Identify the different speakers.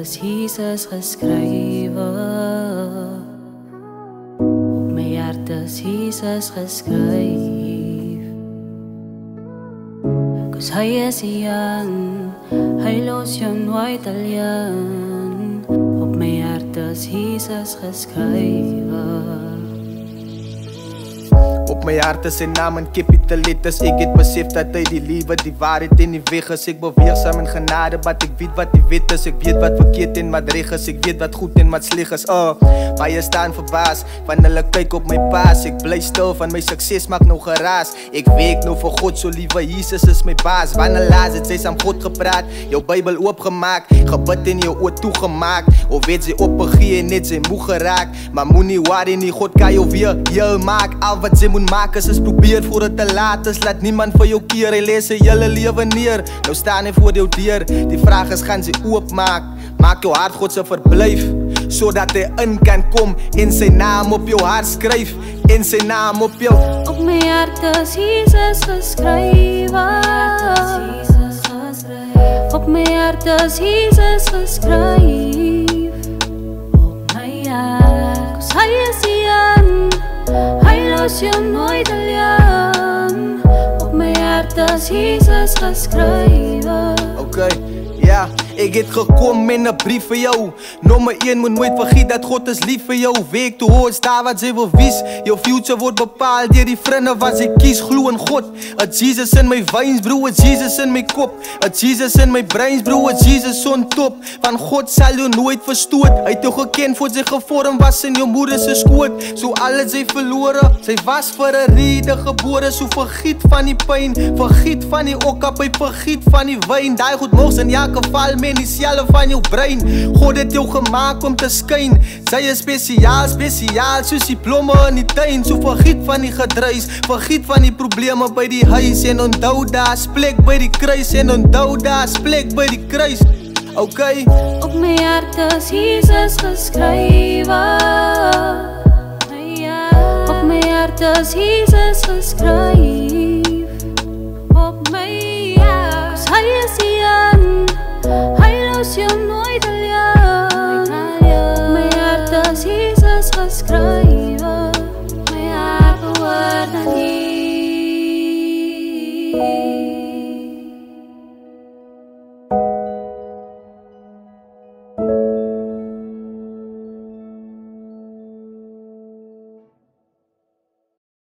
Speaker 1: is Jesus geskrywe. Op my hart is Jesus geskryf. Cause hy is young, hy los jou nooit alleen. Op my hart is Jesus geskrywe.
Speaker 2: Op my hart is sy naam in kapitaletters. Ek het besef dat hy die liewe, die waarheid en die weg is. Ek beweeg saam in genade, wat ek weet wat die wet is. Ek weet wat verkeerd en wat reg is. Ek weet wat goed en wat sleg is. Baie staan verbaas, van hulle kyk op my paas. Ek bly stil, van my sukses maak nou geraas. Ek werk nou vir God, so liewe Jesus is my baas. Wanneer laas het sy saam God gepraat, jou Bybel oopgemaak, gebid en jou oor toegemaak. Of het sy opgegee en net sy moe geraak. Maar moenie worry nie, God kan jou weer heel maak. Al wat sy moet maak is probeer voor het te laat is. Laat niemand vir jou keer, hy lees sy hele lewe neer. Nou staan hy voor jou deur, die vraag is gaan sy oopmaak. Maak jou hart God se verblyf, zodat hy in kan kom en sy naam op jou hart skryf. En sy naam op jou.
Speaker 1: Op my hart is Jesus geskrywe. Op my hart is Jesus geskryf. Op my hart, cause hy is een, hy los jou nooit alleen. Op my hart is Jesus geskrywe.
Speaker 2: Okay, ja, ek het gekom met 'n brief vir jou. Nommer 1, moet nooit vergeet dat God is lief vir jou. Week toe hoor staan wat sy wil wies. Jou future word bepaal deur die vriende wat sy kies. Glo in God. A Jesus in my veins, bro, a Jesus in my kop. A Jesus in my brains, bro, a Jesus on top. Van God sal jou nooit verstoot. Hy het jou geken voor sy gevorm was in jou moeder se skoot. So alles hy verlore, sy was vir 'n rede gebore. So vergiet van die pyn, vergiet van die okappy, vergiet van die wyn. Daai goed mogs in elke geval men die selle van jou brein. God het jou gemaak om te skyn. Sy is spesiaal, spesiaal soos die blomme in die tuin. So vergiet van die gedruis, vergiet van die probleme by die huis. En onthou daar's plek by die kruis. En onthou daar's plek by die kruis. Okay.
Speaker 1: Op my hart is Jesus geskrywe. Op my hart is Jesus geskryf. Op my hart, cause hy is een, hy los jou nooit